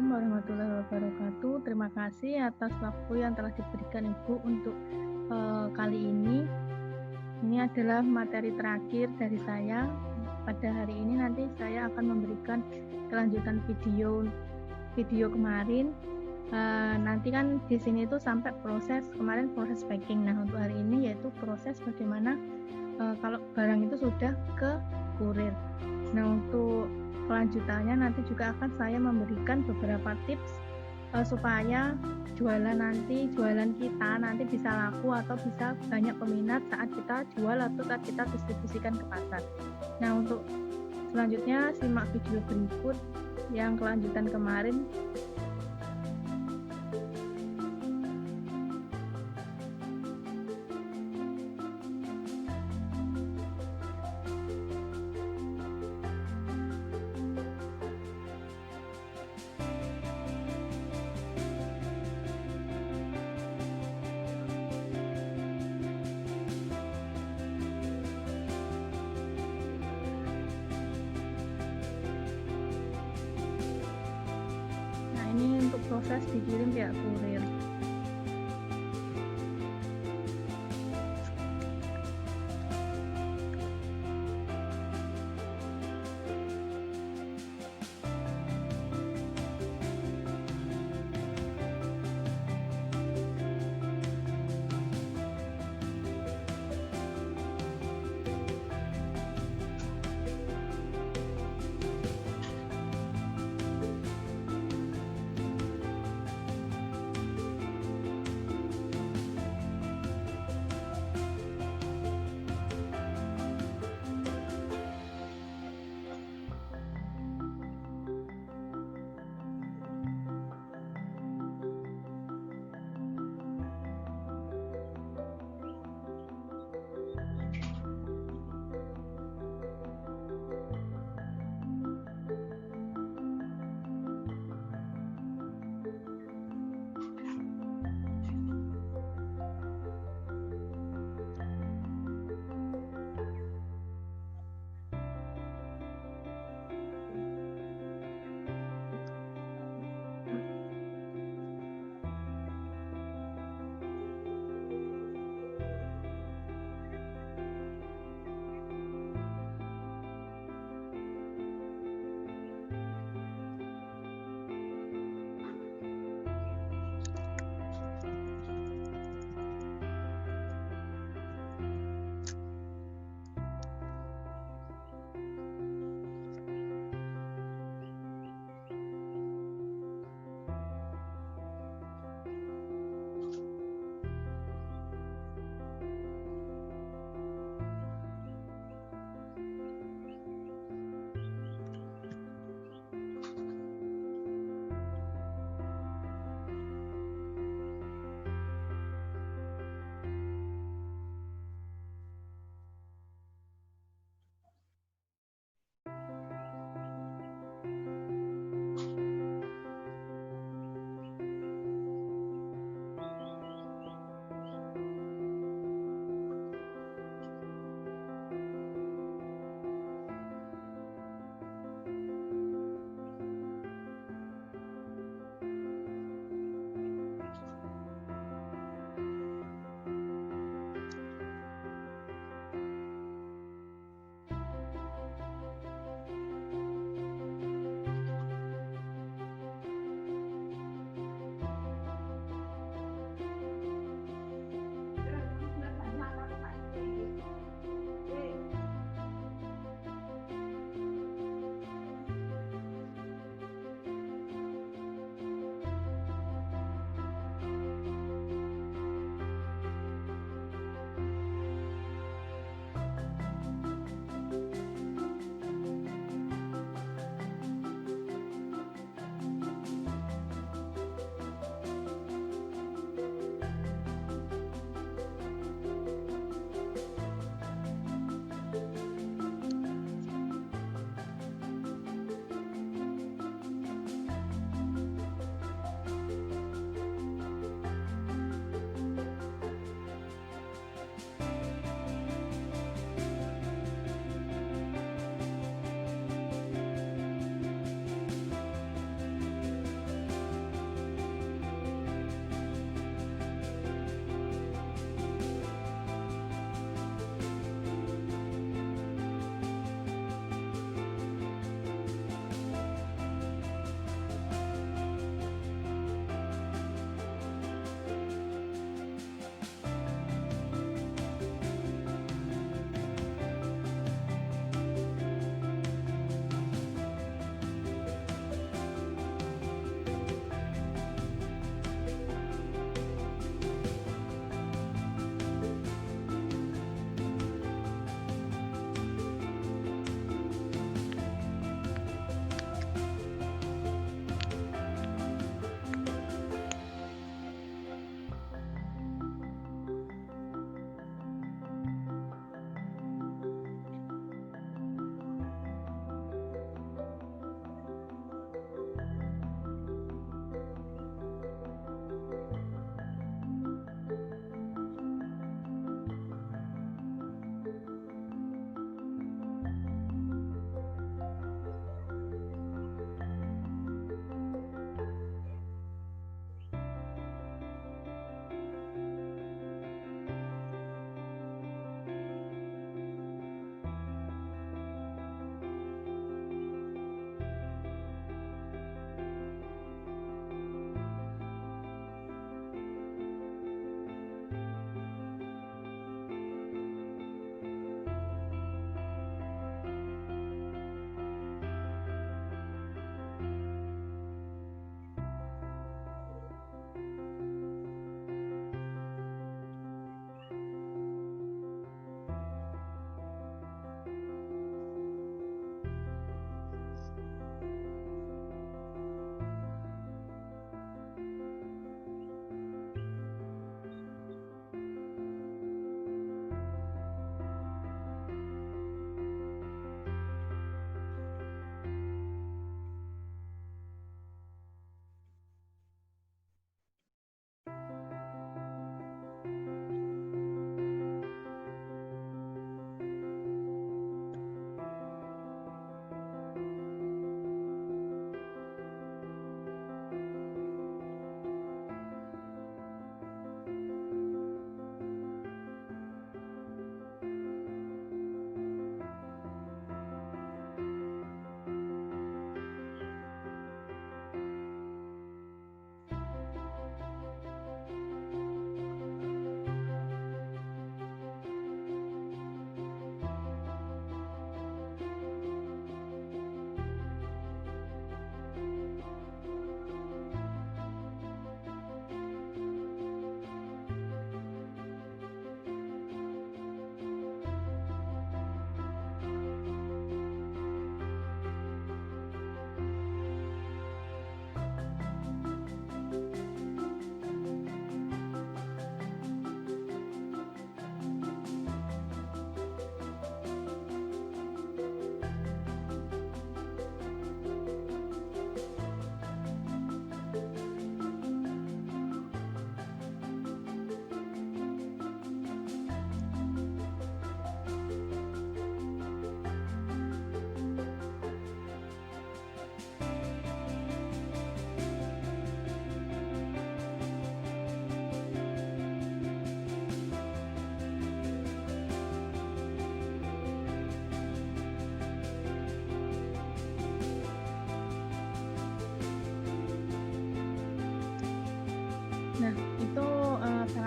Assalamualaikum warahmatullahi wabarakatuh. Terima kasih atas waktu yang telah diberikan Ibu untuk kali ini. Ini adalah materi terakhir dari saya. Pada hari ini nanti saya akan memberikan kelanjutan video kemarin. Nanti kan di sini itu sampai proses packing. Nah, untuk hari ini yaitu proses bagaimana kalau barang itu sudah ke kurir. Nah, untuk kelanjutannya nanti juga akan saya memberikan beberapa tips supaya jualan kita nanti bisa laku atau bisa banyak peminat saat kita jual atau saat kita distribusikan ke pasar. Nah, untuk selanjutnya simak video berikut yang kelanjutan kemarin. Ini untuk proses dikirim via kurir.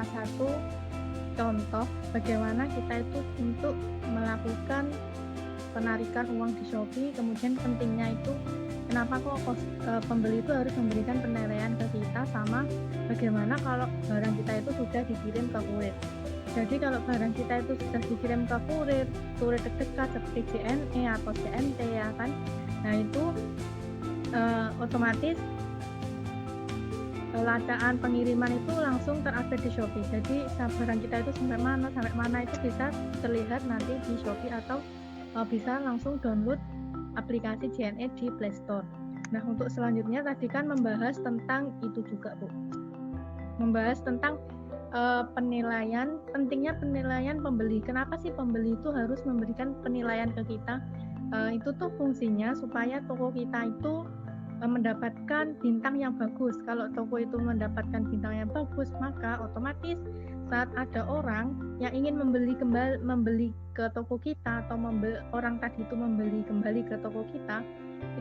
salah satu contoh bagaimana kita itu untuk melakukan penarikan uang di Shopee. Kemudian pentingnya itu kenapa kok pembeli itu harus memberikan penilaian ke kita, sama bagaimana kalau barang kita itu sudah dikirim ke kurir. Jadi kalau barang kita itu sudah dikirim ke kurir terdekat seperti JNE atau CNT ya kan, nah itu otomatis lacaan pengiriman itu langsung terupdate di Shopee. Jadi barang kita itu sampai mana itu bisa terlihat nanti di Shopee, atau bisa langsung download aplikasi JNE di Play Store. Nah, untuk selanjutnya tadi kan membahas tentang itu juga, Bu. Membahas tentang penilaian, pentingnya penilaian pembeli. Kenapa sih pembeli itu harus memberikan penilaian ke kita? Itu tuh fungsinya supaya toko kita itu mendapatkan bintang yang bagus. Kalau toko itu mendapatkan bintang yang bagus, maka otomatis saat ada orang yang ingin membeli ke toko kita, atau orang tadi itu membeli kembali ke toko kita,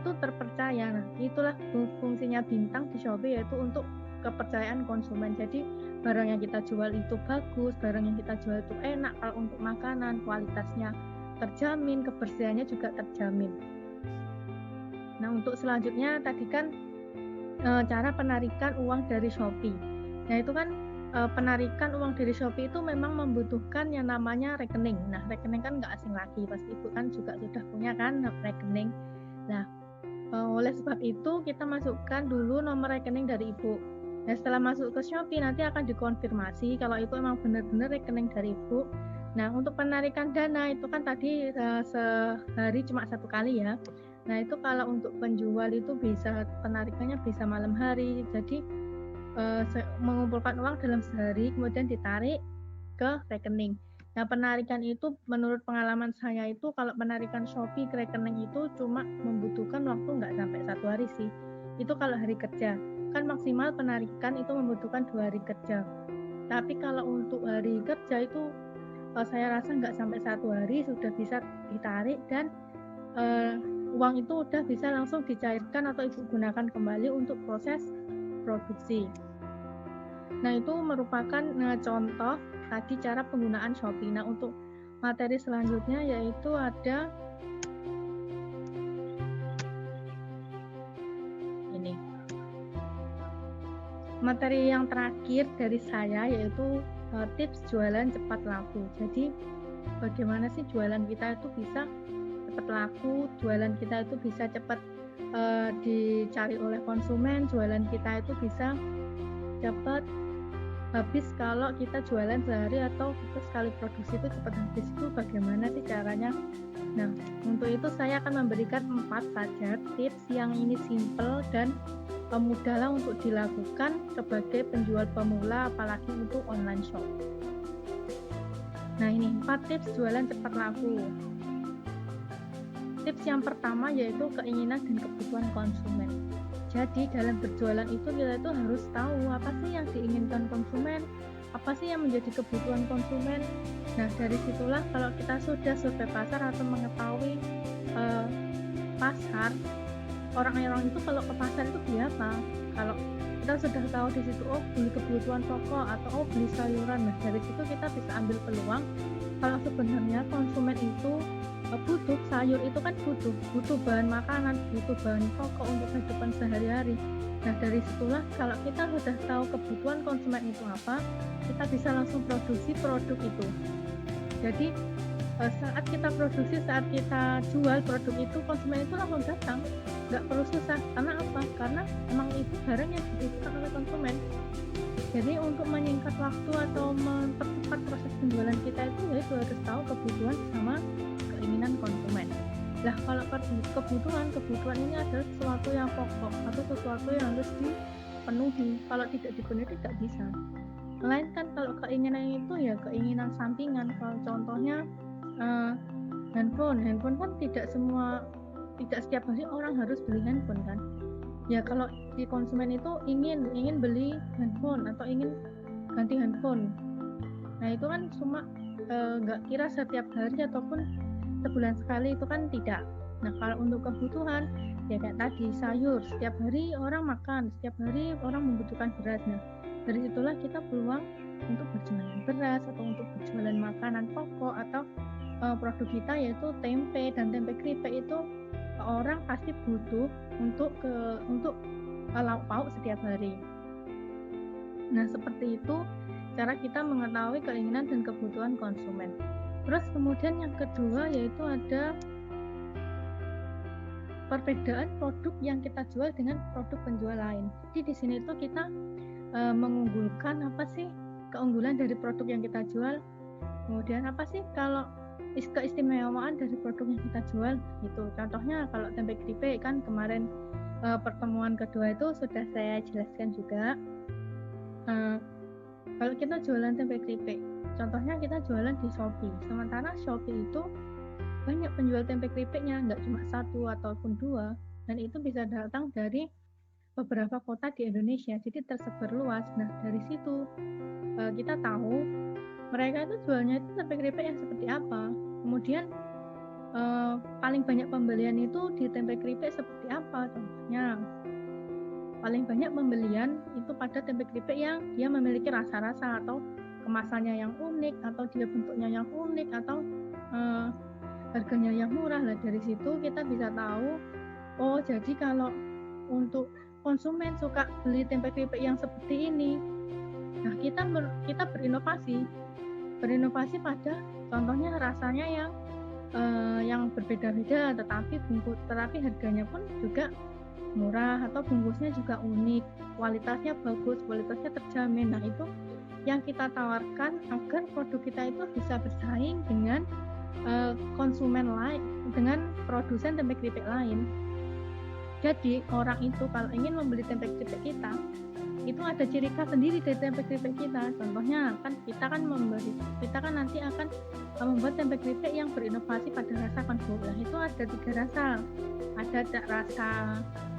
itu terpercaya. Nah, itulah fungsinya bintang di Shopee, yaitu untuk kepercayaan konsumen. Jadi barang yang kita jual itu bagus, barang yang kita jual itu enak, kalau untuk makanan kualitasnya terjamin, kebersihannya juga terjamin. Nah, untuk selanjutnya tadi kan cara penarikan uang dari Shopee. Nah, itu kan penarikan uang dari Shopee itu memang membutuhkan yang namanya rekening. Nah, rekening kan nggak asing lagi, pasti Ibu kan juga sudah punya kan rekening. Nah, oleh sebab itu kita masukkan dulu nomor rekening dari Ibu. Nah, setelah masuk ke Shopee nanti akan dikonfirmasi kalau itu memang benar-benar rekening dari Ibu. Nah, untuk penarikan dana itu kan tadi sehari cuma 1 kali ya. Nah, itu kalau untuk penjual itu bisa penarikannya bisa malam hari. Jadi mengumpulkan uang dalam sehari kemudian ditarik ke rekening. Nah, penarikan itu menurut pengalaman saya itu kalau penarikan Shopee ke rekening itu cuma membutuhkan waktu nggak sampai 1 hari sih. Itu kalau hari kerja. Kan maksimal penarikan itu membutuhkan 2 hari kerja. Tapi kalau untuk hari kerja itu saya rasa nggak sampai 1 hari sudah bisa ditarik, dan uang itu udah bisa langsung dicairkan atau Ibu gunakan kembali untuk proses produksi. Nah, itu merupakan contoh tadi cara penggunaan Shopee. Nah, untuk materi selanjutnya yaitu ada ini. Materi yang terakhir dari saya yaitu tips jualan cepat laku. Jadi bagaimana sih jualan kita itu bisa cepat laku, jualan kita itu bisa cepat dicari oleh konsumen, jualan kita itu bisa cepat habis kalau kita jualan sehari, atau kita sekali produksi itu cepat habis. Itu bagaimana sih caranya? Nah, untuk itu saya akan memberikan 4 saja tips yang ini simple dan mudah lah untuk dilakukan sebagai penjual pemula, apalagi untuk online shop. Nah, ini 4 tips jualan cepat laku. Tips yang pertama yaitu keinginan dan kebutuhan konsumen. Jadi dalam berjualan itu kita itu harus tahu apa sih yang diinginkan konsumen, apa sih yang menjadi kebutuhan konsumen. Nah, dari situlah kalau kita sudah survei pasar atau mengetahui pasar, orang-orang itu kalau ke pasar itu beli apa? Kalau kita sudah tahu di situ, oh beli kebutuhan pokok atau oh beli sayuran. Nah, dari situ kita bisa ambil peluang kalau sebenarnya konsumen itu butuh sayur, itu kan butuh bahan makanan, butuh bahan pokok untuk kehidupan sehari-hari. Nah, dari situlah kalau kita sudah tahu kebutuhan konsumen itu apa, kita bisa langsung produksi produk itu. Jadi saat kita produksi, saat kita jual produk itu, konsumen itu langsung datang, nggak perlu susah. Karena apa? Karena emang itu barang yang dibutuhkan oleh konsumen. Jadi untuk menyingkat waktu atau mempercepat proses penjualan kita itu, yaitu harus tahu kebutuhan sama keinginan konsumen. Lah, kalau kebutuhan ini adalah sesuatu yang pokok atau sesuatu yang harus dipenuhi. Kalau tidak dipenuhi tidak bisa. Melainkan kalau keinginan itu ya keinginan sampingan. Kalau contohnya handphone kan tidak setiap hari orang harus beli handphone kan. Ya kalau di konsumen itu ingin beli handphone atau ingin ganti handphone. Nah, itu kan cuma nggak kira setiap hari ataupun sebulan sekali, itu kan tidak. Nah, kalau untuk kebutuhan ya kayak tadi sayur, setiap hari orang makan, setiap hari orang membutuhkan beras. Nah, dari situlah kita peluang untuk berjualan beras atau untuk berjualan makanan pokok atau produk kita yaitu tempe dan tempe keripik itu orang pasti butuh untuk lauk pauk setiap hari. Nah, seperti itu cara kita mengetahui keinginan dan kebutuhan konsumen. Terus kemudian yang kedua yaitu ada perbedaan produk yang kita jual dengan produk penjual lain. Jadi di sini tuh kita mengunggulkan apa sih keunggulan dari produk yang kita jual, kemudian apa sih kalau keistimewaan dari produk yang kita jual gitu. Contohnya kalau tempe keripik kan kemarin pertemuan kedua itu sudah saya jelaskan juga. Kalau kita jualan tempe keripik, contohnya kita jualan di Shopee, sementara Shopee itu banyak penjual tempe keripiknya, nggak cuma satu ataupun dua, dan itu bisa datang dari beberapa kota di Indonesia, jadi tersebar luas. Nah, dari situ kita tahu mereka itu jualnya itu tempe keripik yang seperti apa. Kemudian paling banyak pembelian itu di tempe keripik seperti apa? Contohnya, paling banyak pembelian itu pada tempe keripik yang dia memiliki rasa-rasa atau kemasannya yang unik, atau dia bentuknya yang unik, atau harganya yang murah. Lah dari situ kita bisa tahu, oh jadi kalau untuk konsumen suka beli tempe keripik yang seperti ini, nah kita berinovasi pada contohnya rasanya yang berbeda-beda, tetapi harganya pun juga murah, atau bungkusnya juga unik, kualitasnya bagus, kualitasnya terjamin. Nah itu yang kita tawarkan agar produk kita itu bisa bersaing dengan konsumen lain, dengan produsen tempe keripik lain. Jadi orang itu kalau ingin membeli tempe keripik kita, itu ada ciri khas sendiri dari tempe keripik kita. Contohnya kan kita kan nanti akan membuat tempe keripik yang berinovasi pada rasa konflik. Nah itu ada 3 rasa, ada rasa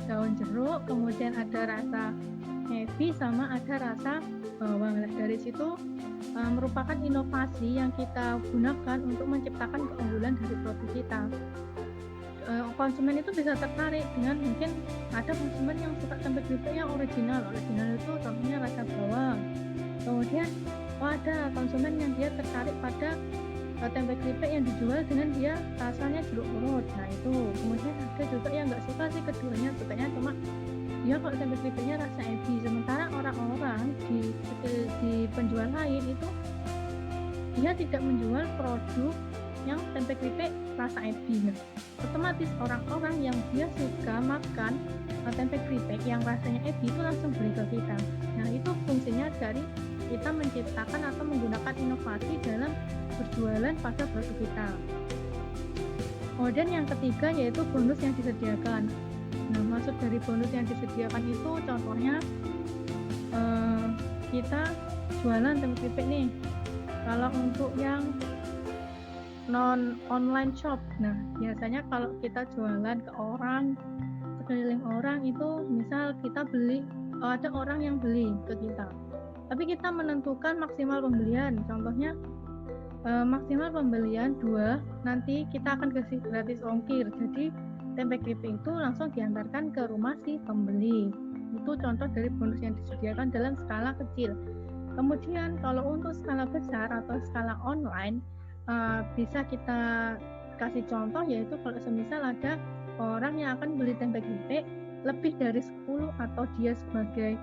daun jeruk, kemudian ada rasa heavy, sama ada rasa bawang. Nah dari situ merupakan inovasi yang kita gunakan untuk menciptakan keunggulan dari produk kita. Konsumen itu bisa tertarik dengan, mungkin ada konsumen yang suka tempe keripik yang original itu contohnya rasa bawang. Kemudian ada konsumen yang dia tertarik pada tempe keripik yang dijual dengan dia rasanya jeruk purut. Nah itu. Kemudian ada juga yang nggak suka sih keduanya, sukanya cuma dia kalau tempe keripiknya rasa ebi. Sementara orang-orang di penjual lain itu dia tidak menjual produk yang tempe keripik rasa ebi. Nah, otomatis orang-orang yang dia suka makan tempe keripik yang rasanya ebi itu langsung beli ke kita. Nah itu fungsinya dari kita menciptakan atau menggunakan inovasi dalam berjualan pada produk kita. Kemudian yang ketiga yaitu bonus yang disediakan. Nah maksud dari bonus yang disediakan itu contohnya kita jualan tempe keripik nih, kalau untuk yang non online shop, nah biasanya kalau kita jualan ke orang, sekeliling orang itu, misal kita beli, ada orang yang beli ke kita, tapi kita menentukan maksimal pembelian, contohnya maksimal pembelian 2, nanti kita akan kasih gratis ongkir. Jadi tempe keripik itu langsung diantarkan ke rumah si pembeli. Itu contoh dari bonus yang disediakan dalam skala kecil. Kemudian kalau untuk skala besar atau skala online, bisa kita kasih contoh, yaitu kalau semisal ada orang yang akan beli tempe keripik lebih dari 10, atau dia sebagai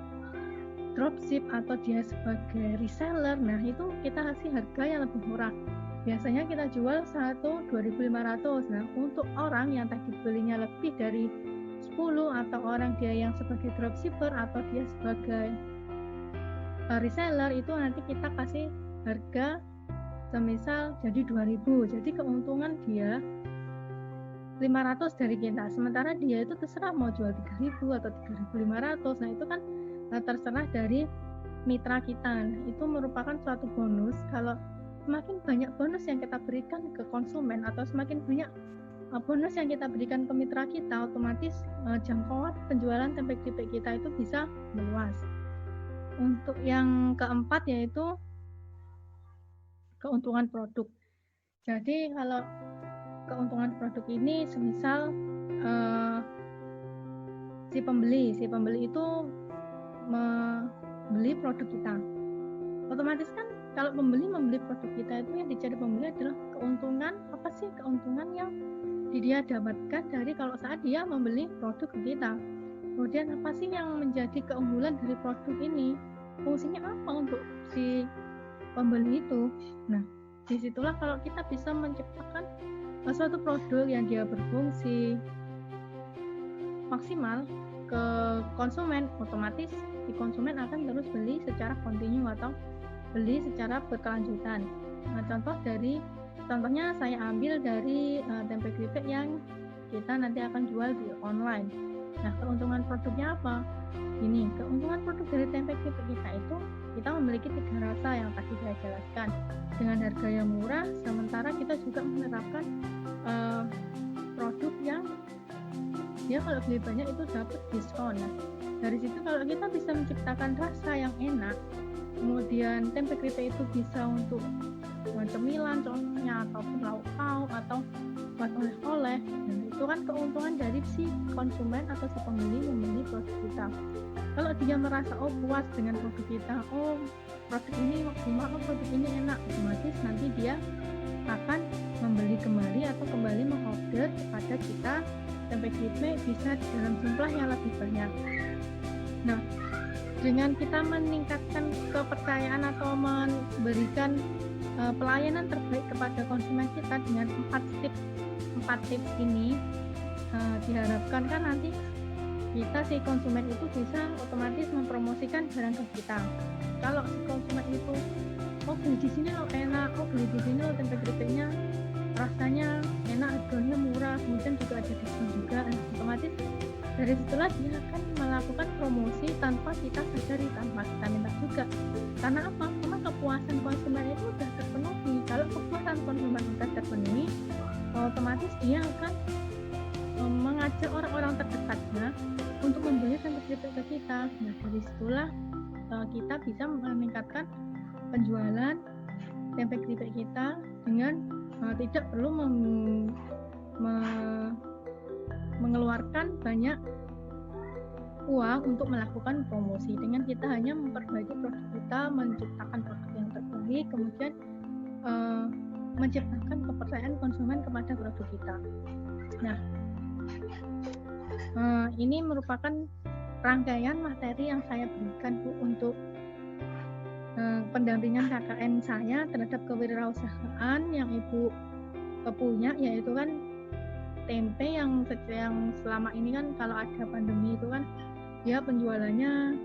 dropship atau dia sebagai reseller, nah itu kita kasih harga yang lebih murah. Biasanya kita jual 2.500. Nah untuk orang yang tadi belinya lebih dari 10, atau orang dia yang sebagai dropshipper atau dia sebagai reseller, itu nanti kita kasih harga semisal jadi 2.000, jadi keuntungan dia 500 dari kita, sementara dia itu terserah mau jual 3.000 atau 3.500. Nah itu kan terserah dari mitra kita. Nah, itu merupakan suatu bonus. Kalau semakin banyak bonus yang kita berikan ke konsumen, atau semakin banyak bonus yang kita berikan ke mitra kita, otomatis jangkauan penjualan tempe keripik kita itu bisa meluas. Untuk yang keempat yaitu keuntungan produk. Jadi kalau keuntungan produk ini semisal si pembeli itu membeli produk kita. otomatis kan kalau pembeli membeli produk kita itu yang dicari pembeli adalah keuntungan, apa sih keuntungan yang dia dapatkan dari kalau saat dia membeli produk ke kita. Kemudian apa sih yang menjadi keunggulan dari produk ini, fungsinya apa untuk si pembeli itu. Nah, disitulah kalau kita bisa menciptakan suatu produk yang dia berfungsi maksimal ke konsumen, otomatis si konsumen akan terus beli secara kontinu atau beli secara berkelanjutan. Nah, contohnya saya ambil dari tempe keripik yang kita nanti akan jual di online. Nah, keuntungan produknya apa? Ini, keuntungan produk dari tempe keripik kita itu kita memiliki 3 rasa yang tadi saya jelaskan dengan harga yang murah, sementara kita juga menerapkan produk yang dia kalau beli banyak itu dapat diskon. Nah, dari situ kalau kita bisa menciptakan rasa yang enak, kemudian tempe keripik itu bisa untuk cemilan contohnya, ataupun lauk pauk atau buat oleh-oleh, dan itu kan keuntungan dari si konsumen atau si pembeli membeli produk kita. Kalau dia merasa puas dengan produk kita, produk ini produk ini enak, otomatis nanti dia akan membeli kembali atau kembali mengorder kepada kita tempe keripik bisa dalam jumlah yang lebih banyak. Nah, dengan kita meningkatkan kepercayaan atau memberikan pelayanan terbaik kepada konsumen kita dengan 4 tips ini, diharapkan kan nanti kita si konsumen itu bisa otomatis mempromosikan barang ke kita. Kalau si konsumen itu beli di sini loh enak, beli di sini loh tempe keripiknya rasanya enak, harganya murah, kemudian juga ada diskon juga, otomatis dari situlah dia akan melakukan promosi tanpa kita sadari, tanpa kita minta juga. Karena apa? Karena kepuasan konsumen itu sudah terpenuhi. Kalau kepuasan konsumen sudah terpenuhi, otomatis dia akan mengajak orang-orang terdekatnya untuk membeli tempe keripik ke kita. Nah, dari situlah kita bisa meningkatkan penjualan tempe keripik kita dengan tidak perlu mengeluarkan banyak uang untuk melakukan promosi. Dengan kita hanya memperbaiki produk kita, menciptakan produk yang terbaik, kemudian menciptakan kepercayaan konsumen kepada produk kita. Nah, ini merupakan rangkaian materi yang saya berikan Bu untuk pendampingan KKN saya terhadap kewirausahaan yang Ibu punya, yaitu kan tempe yang selama ini kan kalau ada pandemi itu kan dia penjualannya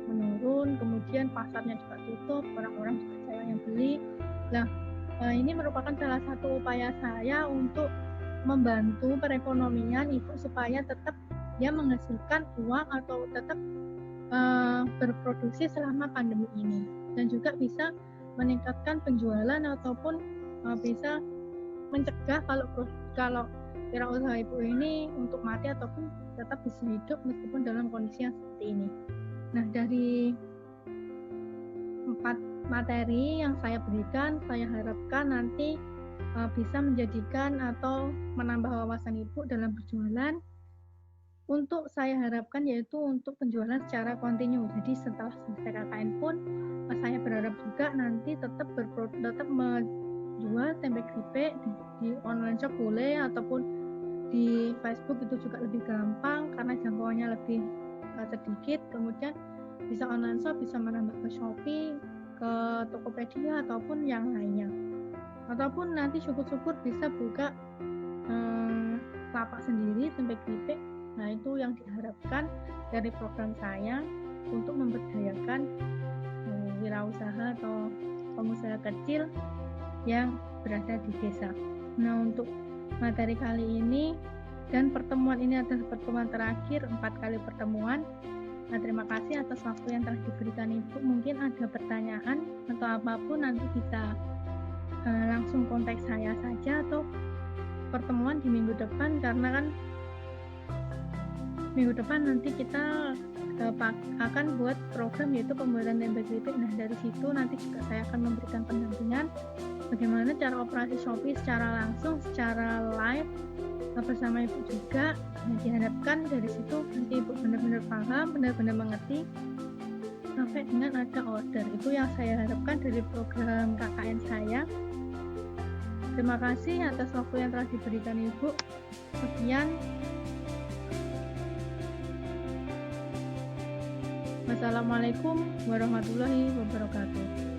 menurun, kemudian pasarnya juga tutup, orang-orang juga jarang yang beli. Nah, ini merupakan salah satu upaya saya untuk membantu perekonomian Ibu supaya tetap dia menghasilkan uang atau tetap berproduksi selama pandemi ini, dan juga bisa meningkatkan penjualan ataupun bisa mencegah kalau wirausaha Ibu ini untuk mati ataupun tetap bisa hidup meskipun dalam kondisi yang seperti ini. Nah, dari 4 materi yang saya berikan, saya harapkan nanti bisa menjadikan atau menambah wawasan Ibu dalam berjualan. Untuk saya harapkan yaitu untuk penjualan secara kontinu. Jadi setelah selesai KKN pun saya berharap juga nanti tetap menjual tempe keripik di online shop boleh, ataupun di Facebook itu juga lebih gampang karena jangkauannya lebih sedikit. Kemudian bisa online shop, bisa menambah ke Shopee, ke Tokopedia ataupun yang lainnya. Ataupun nanti syukur-syukur bisa buka lapak sendiri tempe keripik. Nah, itu yang diharapkan dari program saya untuk memberdayakan wirausaha atau pengusaha kecil yang berada di desa. Nah, untuk materi kali ini dan pertemuan ini adalah pertemuan terakhir 4 kali pertemuan. Nah, terima kasih atas waktu yang telah diberikan Ibu. Mungkin ada pertanyaan atau apapun nanti bisa langsung kontak saya saja atau pertemuan di minggu depan, karena kan minggu depan nanti kita akan buat program yaitu pembuatan tempe keripik. Nah, dari situ nanti juga saya akan memberikan pendampingan bagaimana cara operasi Shopee secara langsung, secara live bersama Ibu juga. Nah, diharapkan dari situ nanti Ibu benar-benar paham, benar-benar mengerti sampai dengan ada order. Itu yang saya harapkan dari program KKN saya. Terima kasih atas waktu yang telah diberikan Ibu. Sekian. Wassalamualaikum warahmatullahi wabarakatuh.